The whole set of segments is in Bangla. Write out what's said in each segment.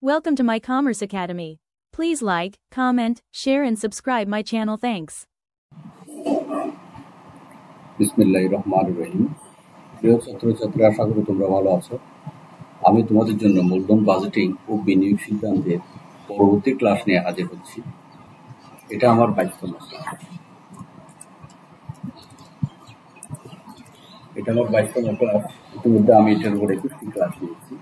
Welcome to my Commerce Academy. Please like, comment, share and subscribe my channel. Thanks. বিসমিল্লাহির রহমানির রহিম। প্রিয় ছাত্রছাত্রী, আশা করি তোমরা ভালো আছো। আমি তোমাদের জন্য মূলধন বাজেটিং ও বিনিয়োগ সিদ্ধান্তের পরবর্তী ক্লাস নিয়ে হাজির হচ্ছি। এটা আমার 22তম ক্লাস। ইতিমধ্যে আমি এটার উপরে 21টি ক্লাস নিয়েছি,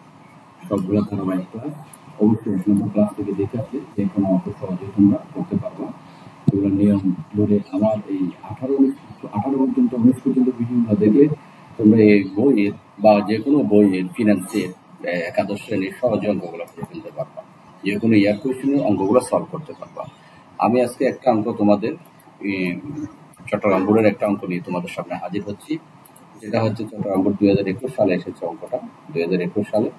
সবগুলো ধারাবাহিক ক্লাস। অবশ্যই ক্লাস থেকে দেখে আসলে যে কোনো অঙ্ক সহজে তোমরা করতে পারবো। এগুলো নিয়ম ধরে আমার এই 18 পর্যন্ত 19 পর্যন্ত ভিডিওগুলো দেখলে তোমরা এই বইয়ের বা যে কোনো বইয়ের ফিনান্সের একাদশ শ্রেণীর সহজ অঙ্কগুলো করে ফেলতে পারবা, যে কোনো ইয়ার কোয়েশ্চেনের অঙ্কগুলো সলভ করতে পারবা। আমি আজকে একটা অঙ্ক তোমাদের চট্টগ্রাম বোর্ডের একটা অঙ্ক নিয়ে তোমাদের সামনে হাজির হচ্ছি, যেটা হচ্ছে চট্টগ্রাম বোর্ড 2021 সালে এসেছে অঙ্কটা। 2021 সালে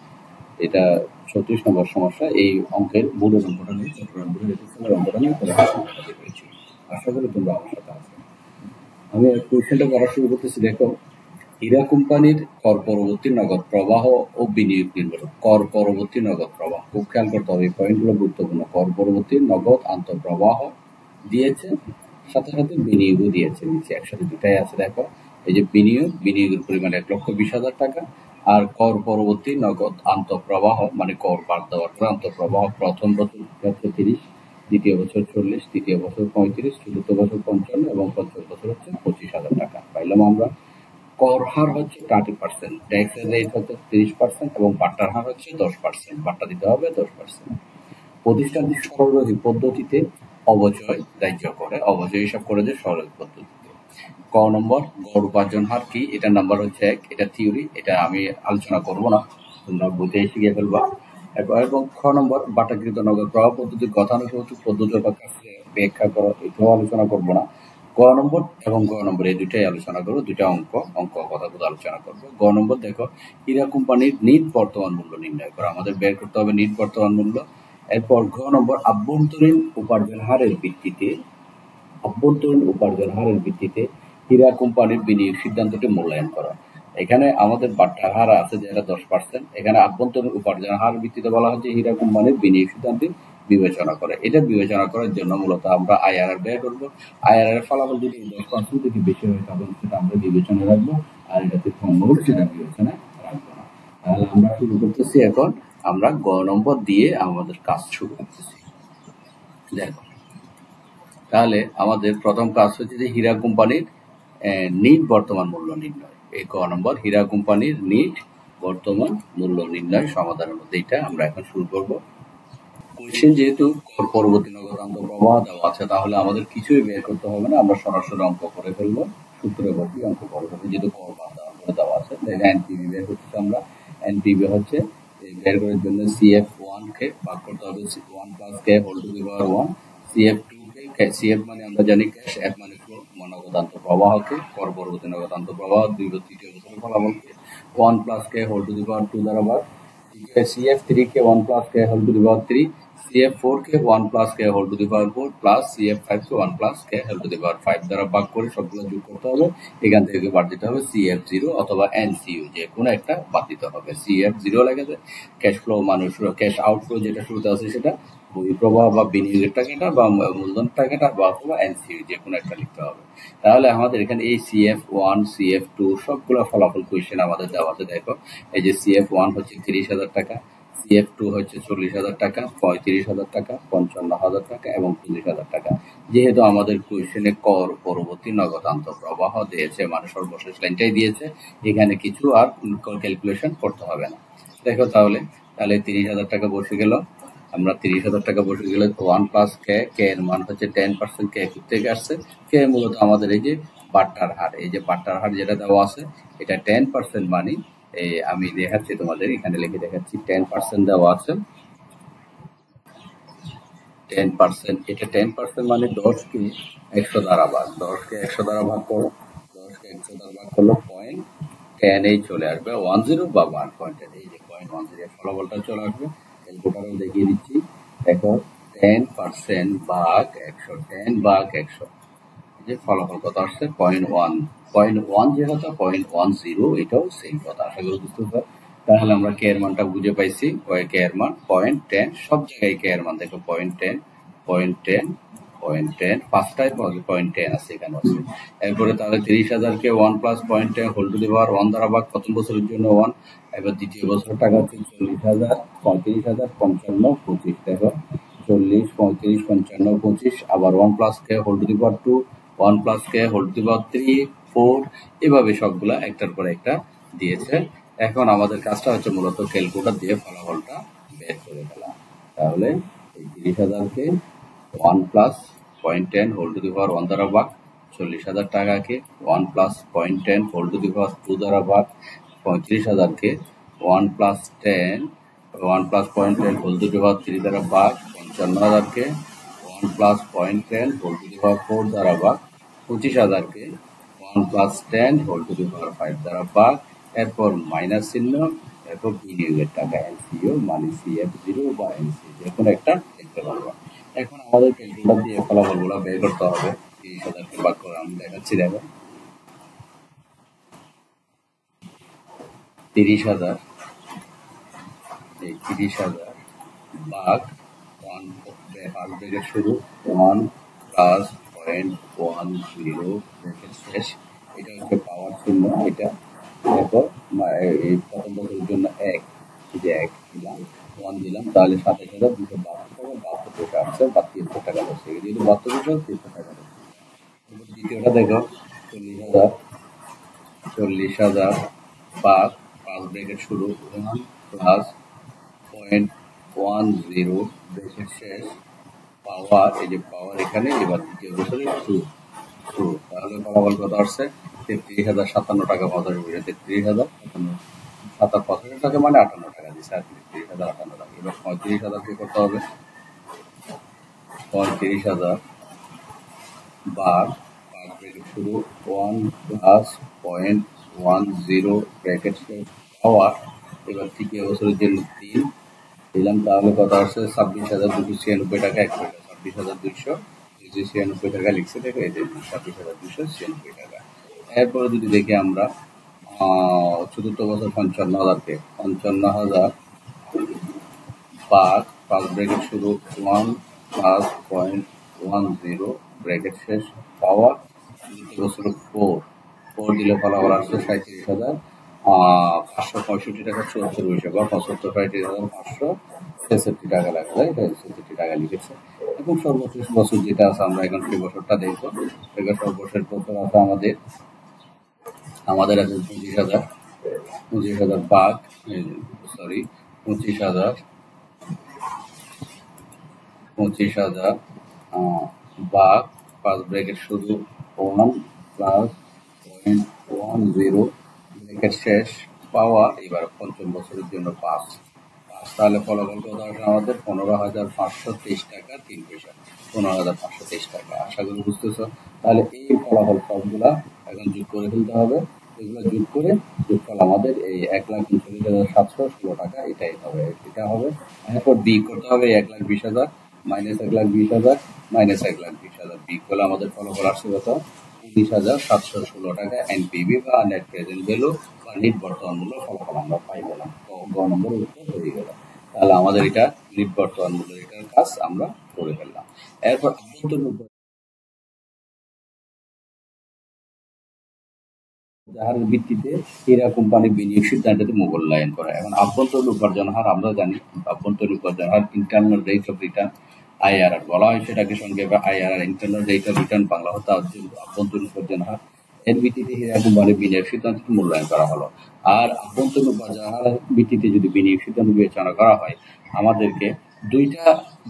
এটা 36 নম্বর সমস্যা। এই অঙ্কের বোর্ডের অঙ্কটা নিয়ে চট্টগ্রাম বোর্ডের 21 সালের অঙ্কটা নিয়ে হাজির হয়েছি। আশা করি তোমরা আমার সাথে আছো। আমি কোয়েশ্চেনটা করা শুরু করতেছি। দেখো, হীরা কোম্পানির কর পরবর্তী নগদ প্রবাহ ও বিনিয়োগ নির্ভর। কর পরবর্তী নগদ প্রবাহ খুব খেয়াল করতে হবে, এই পয়েন্টগুলো গুরুত্বপূর্ণ। কর পরবর্তী নগদ আন্তঃপ্রবাহ দিয়েছে, সাথে সাথে বিনিয়োগও দিয়েছে, নিচে একসাথে দুটাই আছে। দেখো, এই যে বিনিয়োগের পরিমাণ 1,20,000 টাকা, আর কর পরবর্তী নগদ আন্তঃপ্রবাহ মানে কর বাদ দেওয়ার পর আন্তঃপ্রবাহ প্রথম বছর 30, দ্বিতীয় বছর 40, তৃতীয় বছর 35, চতুর্থ বছর 55 এবং পঞ্চম বছর হচ্ছে 25,000 টাকা। পাইলাম আমরা। কর হার হচ্ছে 30%, ট্যাক্সের রেট হচ্ছে 30% এবং বাট্টার হার হচ্ছে 10%। বাট্টা দিতে হবে 10%। প্রতিষ্ঠানটি সরলরোধী পদ্ধতিতে অবচয় দাহ্য করে, অবচয় হিসাব করে যে সরল পদ্ধতিতে। ক নম্বর, গড় উপার্জন হার কি? এটার নাম্বার হচ্ছে 1। এটা থিওরি, এটা আমি আলোচনা করব না, তোমরা বইতে শিখে ফেলবা। এবং খ নম্বর, বাটাকৃত নগদ প্রবাহ পদ্ধতি গতানুগতিক পদ্ধতি ব্যাখ্যা করো, এটাও আলোচনা করব না। গ নম্বর এবং গ নম্বর এই দুটাই আলোচনা করবো, দুটা অঙ্ক কথাগুলো আলোচনা করবো। গ নম্বর, দেখো, হীরা কোম্পানির নিট বর্তমান মূল্য নির্ণয় করো। আমাদের বের করতে হবে নিট বর্তমান মূল্য। এরপর ঘ নম্বর, আভ্যন্তরীণ উপার্জন হারের ভিত্তিতে হীরা কোম্পানির বিনিয়োগ সিদ্ধান্তটি মূল্যায়ন করা। এখানে আমাদের বাট্টার হার আছে যেটা 10%, এখানে আভ্যন্তরীণ উপার্জন হার ভিত্তিতে বলা হচ্ছে হীরা কোম্পানির বিনিয়োগ সিদ্ধান্ত বিবেচনা করে। এটা বিবেচনা করার জন্য মূলত আমরা আইআরআর বের করবো। আইআরআর এর ফলাফল যদি 10% থেকে বেশি হয় তাহলে সেটা আমরা বিবেচনা রাখবো, আর এটাতে কম হলে সেটা বিবেচনা রাখবো না। তাহলে আমরা শুরু করতেছি। এখন আমরা গ নম্বর দিয়ে আমাদের কাজ শুরু করতেছি। দেখো, তাহলে আমাদের প্রথম কাজ হচ্ছে যে হীরা কোম্পানির নিট বর্তমান মূল্য নির্ণয়। এই ক নম্বর, হীরা কোম্পানির নিট বর্তমান মূল্য নির্ণয় সমাধানের মধ্যে এটা আমরা এখন শুরু করব। কোয়েশ্চেন যেহেতু কর পরবর্তী নগদ আন্তঃপ্রবাহ দেওয়া আছে, তাহলে আমাদের কিছুই বের করতে হবে না, আমরা সরাসরি অঙ্ক করে ফেলবো। সূত্রে বসি অঙ্ক করে ফেলবো, যেহেতু কর বাদ দেওয়া আছে। এনপিভি বের করতেছি আমরা। এনপিভি হচ্ছে বের করার জন্য CF1 কে ভাগ করতে হবে 1 plus K whole to the power 1। CF2 কে, CF মানে আমরা জানি ক্যাশ, F মানে ফ্লো, নগদ আন্তঃপ্রবাহকে, কর পরবর্তী নগদ আন্তঃপ্রবাহ তৃতীয় বছরের ফলাফলকে 1 plus K whole to the power 2 দ্বারা ভাগ। CF3 কে 1 plus K whole to the power 3, CF4 কে 1 plus K whole to the power 4 plus CF5 কে 1 plus K whole to the power 5 দ্বারা ভাগ করে সবগুলো যোগ করতে হবে। এখান থেকে বাদ দিতে হবে CF0 অথবা NCU, যে কোনো একটা বাদ দিতে হবে। CF0 লেগেছে ক্যাশ ফ্লো, মানুষ ক্যাশ আউটফ্লো যেটা শুরুতে আছে সেটা, বহিঃপ্রবাহ বা বিনিয়োগের টাকাটা বা মূলধন টাকাটা, বা অথবা NCU যে কোনো একটা লিখতে হবে। তাহলে আমাদের এখানে এই CF1 CF2 সবগুলো ফলাফল কোয়েশ্চেন আমাদের দেওয়া আছে। দেখো, এই যে CF1 হচ্ছে 30,000 টাকা, CF2 হচ্ছে 40,000 টাকা, 35,000 টাকা, 55,000 টাকা এবং 40,000 টাকা। যেহেতু আমাদের কোয়েশ্চেনে কর পরবর্তী নগদ আন্তঃপ্রবাহ দিয়েছে, মানে সর্বশেষ লাইনটাই দিয়েছে, এখানে কিছু আর ক্যালকুলেশন করতে হবে না। দেখো, তাহলে 30,000 টাকা বসে গেল। আমরা 30,000 টাকা বসে গেলে 1 প্লাস কে এর মান হচ্ছে 10%। কে থেকে আসছে? কে মূলত আমাদের এই যে বাট্টার হার, এই যে বাট্টার হার যেটা দেওয়া আছে এটা 10%, মানে আমি দেখাচ্ছি তোমাদের, এখানে লিখে দেখাচ্ছি। 10% দেওয়া আছে, 10%। এটা 10% মানে 10 কে 100 দ্বারা ভাগ। 10 কে 100 দ্বারা ভাগ করো, 10 কে 100 দ্বারা ভাগ করলো 0.10 এই চলে আসবে 10 বা 1.10। এই যে 0.10 এর ফলাফলটা চলে আসবে। ক্যালকুলেটরও দেখিয়ে দিচ্ছি। দেখো, 10% ভাগ 100, 10 ভাগ 100, যে ফলাফল কত আসছে 0.1। 0.1 যেহেতু 0.10, এটাও সেম কথা। আশা করি বুঝতে পারো। তাহলে আমরা কে এর মানটা বুঝে পাইছি। কে এর মান 0.10, সব জায়গায় কে এর মান দেখো 0.10, 0.10, 0.10, পাঁচটায় 0.10 আছে, এখানে আছে। এরপরে তাহলে 30,000 কে 1 plus 0.10 whole to the power 1 দ্বারা ভাগ, প্রথম বছরের জন্য 1। এবার দ্বিতীয় বছর টাকা হচ্ছে 40,000, 35,000, 55, 25। দেখো 40, 35, 55, 25, আবার 1 plus K whole to the power 2, 1 plus K whole to the power 3, 4, এভাবে সবগুলা একটার পর একটা দিয়েছে। এখন আমাদের কাজটা হচ্ছে মূলত ক্যালকুলেটর দিয়ে ফলাফলটা বের করে ফেলা। তাহলে এই 30,000 কে 1 plus 0.10 whole to the power 1 দ্বারা ভাগ, 40,000 টাকাকে 1 plus 0.10 whole to the power 2 দ্বারা ভাগ, 35,000 কে 1 plus 10, 1 plus 0.10 whole to the power 3 দ্বারা ভাগ, 55,000-কে 1 plus 0.10 whole to the power 4 দ্বারা ভাগ, 25,000-কে 1 plus 10 whole to the power 5 দ্বারা ভাগ, এরপর মাইনাস চিহ্ন, এরপর বিনিয়োগের টাকা এনসিও মানে CF0 বা এনসি যে কোনো একটা লিখতে পারবো। এখন আমাদের ক্যালকুলেটর দিয়ে ফলাফলগুলো বের করতে হবে। 30,000-কে ভাগ করে আমি দেখাচ্ছি, দেখো 30,000, এই 30,000 ভাগ 1, ফার্স্ট ব্রেকেট শুরু 1 প্লাস 0.10 ব্রেকেট শেষ, এটা হচ্ছে পাওয়ার চিহ্ন। এটা দেখো এই প্রথম বছরের জন্য 1, এই যে 1 দিলাম, 1 দিলাম, তাহলে 27,272 টাকা, 72 পয়সা আসছে বা 73 টাকা বসে, যেহেতু 72 পয়সা 73 টাকা বসে। দ্বিতীয়টা দেখো 40,000, 40,000 ভাগ ফার্স্ট ব্রেকেট শুরু 1 প্লাস 0.10 ব্রেকেট শেষ, পাওয়ার, এই যে পাওয়ার এখানে, এবার দ্বিতীয় বছরে 2, তাহলে ফলাফল কত আসছে 33,057 টাকা 50 পয়সা। 33,057 টাকা মানে 58 টাকা দিচ্ছে আর 33,058 টাকা। এবার 35,000 কে করতে হবে, 35,000 ভাগ ফার্স্ট ব্রেকেট শুরু 1 প্লাস 0.10 ব্রেকেট শেষ, পাওয়ার, এবার তৃতীয় বছরের জন্য 3 দিলাম, তাহলে কত আসছে 26,296 টাকা 1 পয়সা। 26,296 টাকা লিখছে, দেখো এই যে 26,296 টাকা। এরপরে যদি দেখি আমরা চতুর্থ বছর 55,000-কে 55,000 ভাগ ফার্স্ট ব্রেকেট শুরু 1 প্লাস 0.10 ব্রেকেট শেষ, পাওয়ার, দ্বিতীয় বছর 4 দিলে ফলাফল আসছে 37,565 টাকা 74 পয়সা বা 35,563 টাকা লাগবে, 63 টাকা লিখেছে। এবং সর্বশেষ বছর যেটা আছে আমরা এখন সেই বছরটা দেখবো। সর্বশেষ বছর আছে আমাদের আছে 25,000, 25,000 ভাগ, সরি 25,000, 25,000 ভাগ ফার্স্ট ব্রেকেট শুরু 1 প্লাস 0.10 ব্রেকেট শেষ, পাওয়ার, এবার পঞ্চম বছরের জন্য 5, তাহলে ফলাফল কত আসে আমাদের 15,523 টাকা 3 পয়সা। 15,523 টাকা, আশা করি বুঝতেছো। তাহলে এই ফলাফল সবগুলা এখন যোগ করে ফেলতে হবে, এগুলো যোগ করে যোগফল আমাদের এই 1,39,716 টাকা এটাই হবে, এটা হবে। এরপর বি করতে হবে 1,20,000 মাইনাস 1,20,000 মাইনাস 1,20,000, বি করলে আমাদের ফলাফল আসছে কত 19,716 টাকা এনপিভি বা নেট প্রেজেন্ট ভ্যালু বা নিট বর্তমান মূল্য ফলাফল আমরা পাই গেলাম। গ নম্বর উত্তর হয়ে গেল। তাহলে আমাদের এটা নিট বর্তমান মূল্য, এটার কাজ আমরা করে ফেললাম। এরপর আভ্যন্তরীণ যাহার ভিত্তিতে হীরা কোম্পানি বিনিয়োগ সিদ্ধান্তটি মূল্যায়ন করা। এখন আভ্যন্তরীণ উপার্জন হার আমরা জানি, আভ্যন্তরীণ উপার্জন হার internal rate of return IRR বলা হয়, সেটাকে সংক্ষেপে IRR, internal rate of return Bangla হতে আভ্যন্তরীণ উপার্জন হার। এর ভিত্তিতে হীরা কোম্পানি বিনিয়োগ সিদ্ধান্তটি মূল্যায়ন করা হলো। আর আভ্যন্তরীণ উপার্জন হারের ভিত্তিতে যদি বিনিয়োগ সিদ্ধান্ত বিবেচনা করা হয়, আমাদেরকে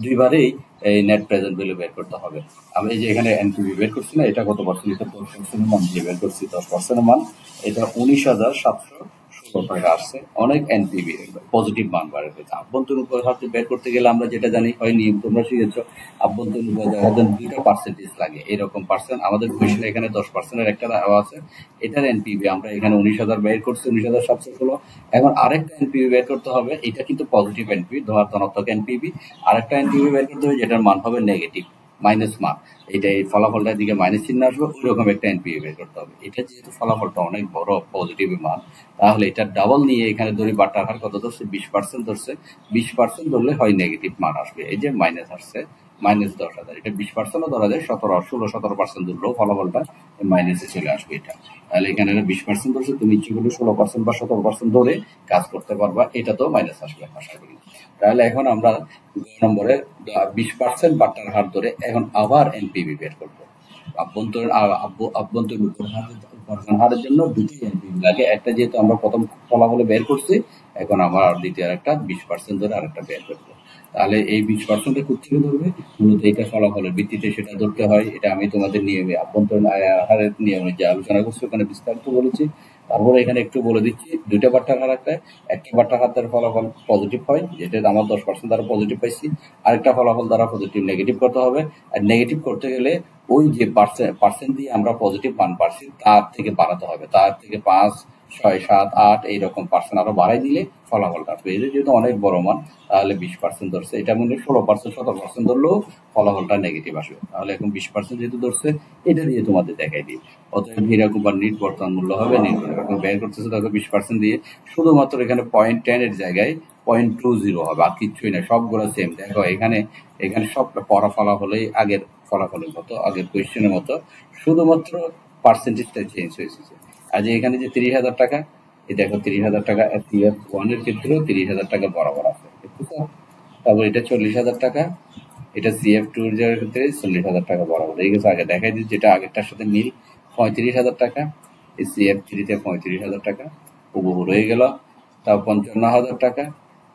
দুইবারেই এই নেট প্রেজেন্ট ভ্যালু বের করতে হবে। আমি এই যে এখানে এনপিভি বের করছি না, এটা কত পার্সেন্ট, এটা 10% মান দিয়ে বের করছি, 10% মান, এটা 19,716 টাকা আসছে। অনেক এনপিভি পজিটিভ মান বার হয়েছে। আভ্যন্তরীণ উপার্জন হার বের করতে গেলে আমরা যেটা জানি, হয় নিয়ম তোমরা শিখেছো, আভ্যন্তরীণ উপার্জন হার দুইটা পার্সেন্টেজ লাগে, এরকম পার্সেন্ট আমাদের কোয়েশ্চেনে এখানে 10%-এর একটা দেওয়া আছে। এটার এনপিভি আমরা এখানে 19,000 বের করছি, 19,716। এখন আরেকটা এনপিভি বের করতে হবে, এটা কিন্তু পজিটিভ এনপিভি, ধনাত্মক এনপিভি। আরেকটা এনপিভি বের করতে হবে যেটার মান হবে নেগেটিভ, মাইনাস মান, এটা এই ফলাফলটার দিকে মাইনাস চিহ্ন আসবে, ওইরকম একটা এনপিভি বের করতে হবে। এটা যেহেতু ফলাফলটা অনেক বড় পজিটিভ মান, তাহলে এটা ডাবল নিয়ে এখানে ধরি বাটার হার কত ধরছে, 20% ধরছে। 20% ধরলে হয় নেগেটিভ মান আসবে, এই যে মাইনাস আসছে, -10,000। এটা 20% ধরা যায়, 16-17% ধরলেও ফলাফলটা মাইনাসে চলে আসবে এটা। তাহলে এখানে 20% ধরছে, তুমি ইচ্ছে করলে 16% বা 17% ধরে কাজ করতে পারবা, এটা তো মাইনাস আসবে আশা করি। তাহলে এখন আমরা 2 নম্বরে 20% বাটার হার ধরে এখন আবার এনপিভি বের করবো। আভ্যন্তরীণ উপার্জন হারের জন্য দুটি এনপিভি লাগে, একটা যেহেতু আমরা প্রথম ফলাফলে বের করছি, এখন আমার দ্বিতীয় একটা 20% ধরে আরেকটা বের করবো। তাহলে এই 20% কোথেকে ধরবে, মূলত এটা ফলাফলের ভিত্তিতে সেটা ধরতে হয়। এটা আমি তোমাদের নিয়মে আভ্যন্তরীণ আয় হারের নিয়মে যে আলোচনা করছি ওখানে বিস্তারিত বলেছি। তারপরে এখানে একটু বলে দিচ্ছি, দুইটা বাট্টার হার একটা বাট্টার হার দ্বারা ফলাফল পজিটিভ হয়, যেটা আমার 10% দ্বারা পজিটিভ পাইছি। আরেকটা ফলাফল দ্বারা পজিটিভ নেগেটিভ করতে হবে। আর নেগেটিভ করতে গেলে ওই যে পার্সেন্ট দিয়ে আমরা পজিটিভ মান পাচ্ছি তার থেকে বাড়াতে হবে, তার থেকে 5, 6, 7, 8 এইরকম পার্সেন্ট আরো বাড়াই দিলে ফলাফলটা আসবে। এটা যেহেতু অনেক বড় মান, তাহলে 20% ধরছে, এটা মনে 16%, 17% ধরলেও ফলাফলটা নেগেটিভ আসবে। তাহলে এখন 20% যেহেতু ধরছে, এটা দিয়ে তোমাদের দেখাই দিই। অতএব হীরা কুপার নিট বর্তমান মূল্য হবে নির্ভর ব্যয় করতেছে দেখো 20% দিয়ে, শুধুমাত্র এখানে 0.10 এর জায়গায় 0.20 হবে, আর কিচ্ছুই না, সবগুলো সেম। দেখো এখানে এখানে সব পড়া ফলাফলেই আগের ফলাফলের মতো, আগের কোয়েশ্চেনের মতো, শুধুমাত্র পার্সেন্টেজটা চেঞ্জ হয়েছে। আজ এখানে যে 30,000 টাকা, এই দেখো 30,000 টাকা CF1 এর ক্ষেত্রেও 30,000 টাকা বরাবর আছে, দেখতেছো? তারপর এটা 40,000 টাকা, এটা CF2 এর ক্ষেত্রে 40,000 টাকা বরাবর এই গেছে। আগে দেখাই দিচ্ছি যেটা আগেরটার সাথে মিল, 35,000 টাকা, এই CF3 তে 35,000 টাকা হুবহু রয়ে গেল। তাও 55,000 টাকা,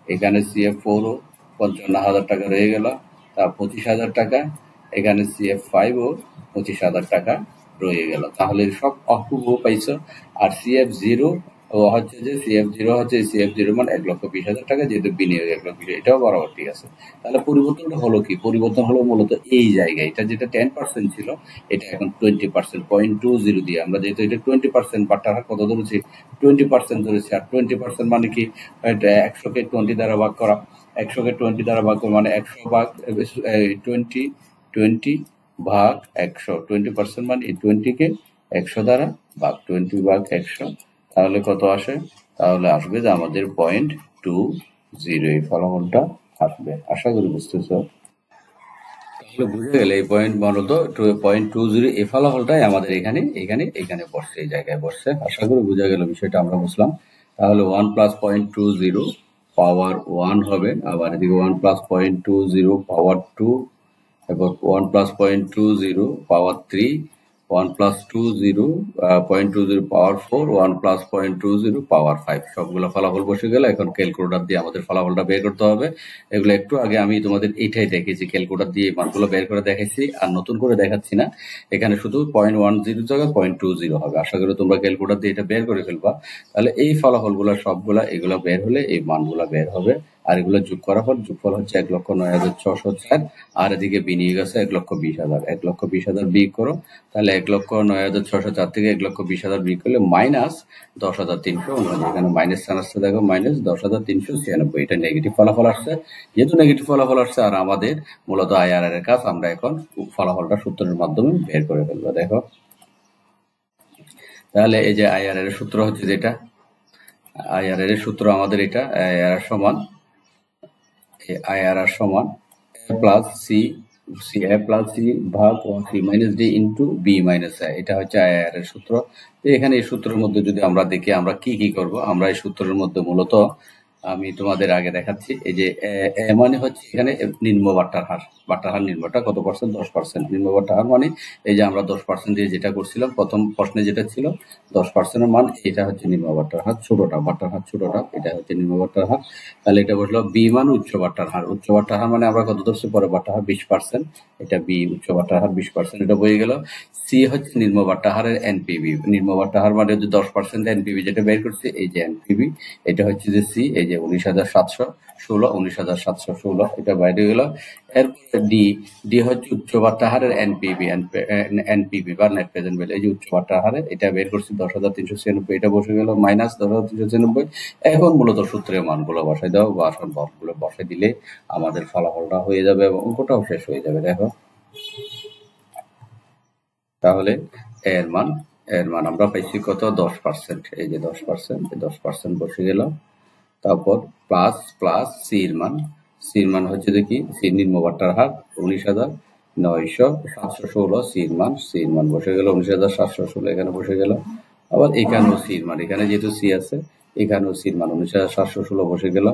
এখানে CF4ও 55,000 টাকা রয়ে গেল। তা 25,000 টাকা, এখানে CF5ও 25,000 টাকা রয়ে গেল। তাহলে সব হুবহু পাইছো। আর CF0 হচ্ছে যে CF0 মানে 1,20,000 টাকা, যেহেতু বিনিয়োগ 1,20,000, এটাও বরাবর ঠিক আছে। তাহলে পরিবর্তনটা হলো কি, পরিবর্তন হলো মূলত এই জায়গায়, এটা যেটা 10% ছিল এটা এখন 20%, 0.20 দিয়ে আমরা, যেহেতু এটা 20% বাট্টার হার কত ধরেছি, 20% ধরেছি। আর 20% মানে কি, 100কে 20 দ্বারা ভাগ করা, 100কে 20 দ্বারা ভাগ করা মানে 100 ভাগ 20 ভাগ 100, 20% মানে 20কে 100 দ্বারা ভাগ, 20 ভাগ 100, তাহলে কত আসে, তাহলে আসবে যে আমাদের 0.20 এই ফলাফলটা আসবে। আশা করি বুঝতেছ। তাহলে বুঝে গেলে এই পয়েন্ট মূলত 0.20 এই ফলাফলটাই আমাদের এখানে এখানে এখানে বসছে, এই জায়গায় বসছে। আশা করি বুঝে গেল বিষয়টা, আমরা বুঝলাম। তাহলে 1 + 0.20 পাওয়ার 1 হবে, আবার এদিকে 1 + 0.20 পাওয়ার 2, এরপর 1 + 0.20 পাওয়ার 3, 1 + 0.20 পাওয়ার 4, 1 + 0.20 পাওয়ার 5। সবগুলো ফলাফল বসে গেল। এখন ক্যালকুলেটর দিয়ে আমাদের ফলাফলটা বের করতে হবে। এগুলো একটু আগে আমি তোমাদের এইটাই দেখিয়েছি, ক্যালকুলেটর দিয়ে মানগুলো বের করে দেখাইছি, আর নতুন করে দেখাচ্ছি না। এখানে শুধু 0.10 জায়গায় 0.20 হবে। আশা করি তোমরা ক্যালকুলেটর দিয়ে এটা বের করে ফেলবা। তাহলে এই ফলাফলগুলো সবগুলা এগুলো বের হলে এই মানগুলো বের হবে। আর এগুলো যোগ করার পর যোগফল হচ্ছে 1,09,604, আর এদিকে বিনিয়োগ আছে 1,20,000। 1,20,000 বিয়োগ করো, তাহলে 1,09,604 থেকে 1,20,000 বিয়োগ করলে -10,349। এখানে মাইনাস সাইন আসছে, দেখো -10,396, এটা নেগেটিভ ফলাফল আসছে। যেহেতু নেগেটিভ ফলাফল আসছে, আর আমাদের মূলত IRR এর কাজ, আমরা এখন ফলাফলটা সূত্রের মাধ্যমে বের করে ফেলবো। দেখো তাহলে এই যে IRR এর সূত্র হচ্ছে যেটা, IRR এর সূত্র আমাদের এটা, IRR সমান A প্লাস সি ভাগ C minus D into B minus I, এটা হচ্ছে IRR এর সূত্র। তো এখানে এই সূত্রের মধ্যে যদি আমরা দেখি আমরা কি কি করব, আমরা এই সূত্রের মধ্যে মূলত আমি তোমাদের আগে দেখাচ্ছি। এই যে মানে হচ্ছে এখানে নিম্ন বাট্টার হার নিম্নটা কত পার্সেন্ট, 10%। নিম্ন বাট্টার হার মানে এই যে আমরা 10% দিয়ে যেটা করছিলাম প্রথম প্রশ্নে, যেটা ছিল 10% এর মান, এটা হচ্ছে নিম্ন বাট্টার হার, বাট্টার হার ছোটটা, এটা হচ্ছে নিম্ন বাট্টার হার। তাহলে এটা বসলো বি মানে উচ্চ বাট্টার হার। উচ্চ বাট্টার হার মানে আমরা কত ধরছি, পরে বাট্টার হার 20%, এটা বি উচ্চ বাট্টার হার 20%, এটা বয়ে গেল। সি হচ্ছে নিম্ন বাট্টার হারের এনপিভি। নিম্ন বাট্টার হার মানে হচ্ছে 10% এনপিভি যেটা বের করছে, এই যে এনপিভি, এটা হচ্ছে যে সি, এই যে 19,716, এটা বাইরে গেল। এরপরে ডি হচ্ছে উচ্চ বাট্টার হারের এনপিভি বা নেট প্রেজেন্ট ভ্যালু, এই যে উচ্চ বাট্টার হারে এটা বের করছি 10,396, এটা বসে গেল -10,396। এখন মূলত সূত্রের মানগুলো বসাই দাও, বা বরগুলো বসাই দিলে আমাদের ফলাফলটা হয়ে যাবে এবং অঙ্কটাও শেষ হয়ে যাবে। দেখো তাহলে এর মান আমরা পাইছি কত 10%। এই যে 10%, 10% বসে গেল। তারপর প্লাস প্লাস সির মান হচ্ছে দেখি সির নিম্নবারটার হার 19,716 সির মান বসে গেল 19,716 এখানে বসে গেল। আবার এখানেও সির মান, এখানে যেহেতু সি আছে এখানেও সির মান 19,716 বসে গেল।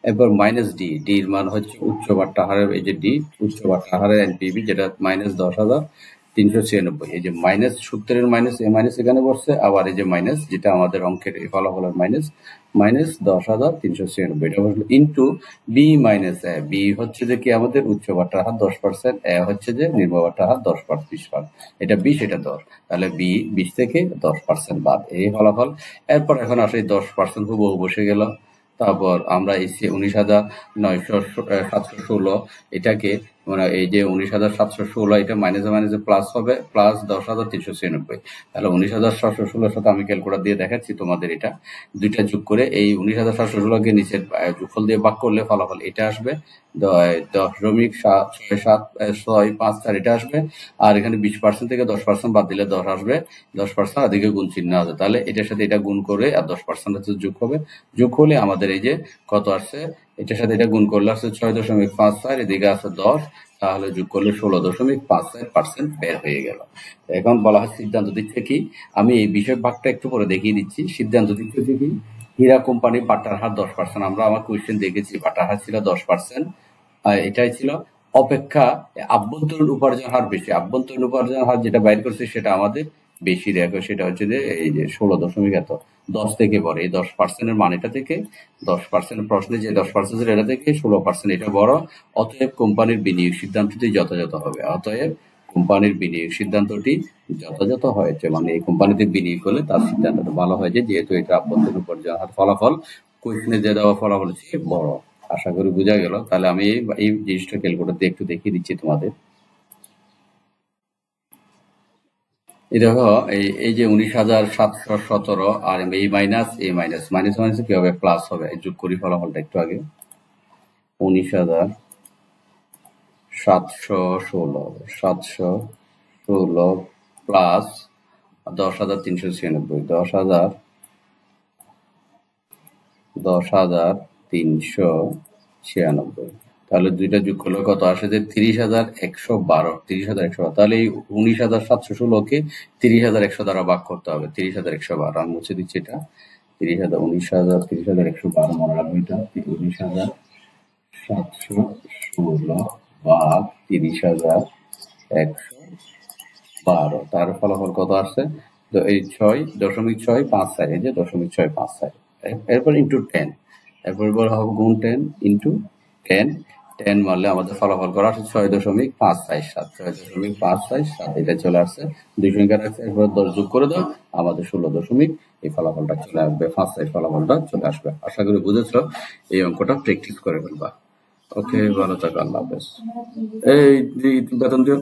এরপর মাইনাস ডির মান হচ্ছে উচ্চ বাট্টা হারের, এই যে ডি উচ্চ বাট্টা হারের এনপিভি যেটা -10,396। এই যে মাইনাস সূত্রের মাইনাস এ মাইনাস এখানে বসছে, আবার এই যে মাইনাস যেটা আমাদের অঙ্কের ফলাফলের -10,396 এটা বসলো ইন্টু বি মাইনাস এ। বি হচ্ছে যে কি আমাদের উচ্চ বাট্টার হার 10%, এ হচ্ছে যে নিম্ন বাট্টার হার 20%। এটা 20 এটা 10, তাহলে বি 20 থেকে 10% বাদ, এই ফলাফল। এরপর এখন আসে 10% হুবহু বসে গেল। তারপর আমরা এই 19,716 এটাকে মানে এই যে 19,716 এটা মাইনাসে মাইনাসে প্লাস হবে, প্লাস 10,396। তাহলে 19,716 সাথে আমি ক্যালকুলেটর দিয়ে দেখাচ্ছি তোমাদের, এটা দুইটা যোগ করে এই 19,716 কে নিচের যোগফল দিয়ে ভাগ করলে ফলাফল এটা আসবে 10.6764 এটা আসবে। আর এখানে 20% থেকে 10% বাদ দিলে 10 আসবে, 10% আর এদিকে গুণ চিহ্ন আছে, তাহলে এটার সাথে এটা গুণ করে আর 10% হচ্ছে যোগ হবে। যোগ হলে আমাদের এই যে কত আসছে, এটার সাথে এটা গুণ করলে আসছে 6.54, এদিকে আছে 10, তাহলে যোগ করলে 16.54% বের হয়ে গেল। এখন বলা হয় সিদ্ধান্ত দিচ্ছে কি, আমি এই বিষয় ভাগটা একটু পরে দেখিয়ে দিচ্ছি। সিদ্ধান্ত দিচ্ছে কি হীরা কোম্পানি বাটার হার 10%, আমরা আমার কোয়েশ্চেন দেখেছি বাটার হার ছিল 10%, এটাই ছিল অপেক্ষা আভ্যন্তরীণ উপার্জন হার বেশি। আভ্যন্তরীণ উপার্জন হার যেটা বাইর করছে সেটা আমাদের বেশি দেখো, সেটা হচ্ছে যে এই যে 16 এত 10 থেকে বড়, এই 10% এর মান এটা থেকে 10% প্রশ্নে যে 10% এটা থেকে 16% এটা বড়। অতএব কোম্পানির বিনিয়োগ সিদ্ধান্তটি যথাযথ হবে। অতএব কোম্পানির বিনিয়োগ সিদ্ধান্তটি যথাযথ হয়েছে, মানে এই কোম্পানিতে বিনিয়োগ করলে তার সিদ্ধান্তটা ভালো হয়েছে, যেহেতু এটা আভ্যন্তরীণ উপার্জন হার ফলাফল কোয়েশ্চেনে যে দেওয়া ফলাফল হচ্ছে বড়। আশা করি বোঝা গেল। তাহলে আমি এই জিনিসটা ক্যালকুলেটর দিয়ে একটু দেখিয়ে দিচ্ছি তোমাদের। এই দেখো এই যে 19,717 আর এই মাইনাস মাইনাস কি হবে প্লাস হবে, যোগ করি ফলাফলটা একটু আগে 19,716 প্লাস 10,396 10,396। তাহলে দুইটা যোগ করলে কত আসে যে 30,112। তাহলে এই 19,716 কে 30,100 দ্বারা ভাগ করতে হবে। 30,112 আমি মুছে দিচ্ছি এটা। 30,112 মনে রাখবো, এটা 19,716 ভাগ 30,112, তার ফলাফল কত আসছে এই 6.654, এই যে 6.654। এরপর ইন্টু 10, এরপর হবে গুণ 10 ইন্টু 10 মারলে আমাদের ফলাফল করা আসছে 6.547। 6.547 এটা চলে আসছে, দুই সংখ্যা রাখছে, এরপর 10 যোগ করে দাও, আমাদের 16 এই ফলাফলটা চলে আসবে, 5 ফলাফলটা চলে আসবে। আশা করি বুঝেছো, এই অঙ্কটা প্র্যাকটিস করে ফেলবা। ওকে, ভালো থাকো, আল্লাহ হাফেজ। এই বেতন দিও।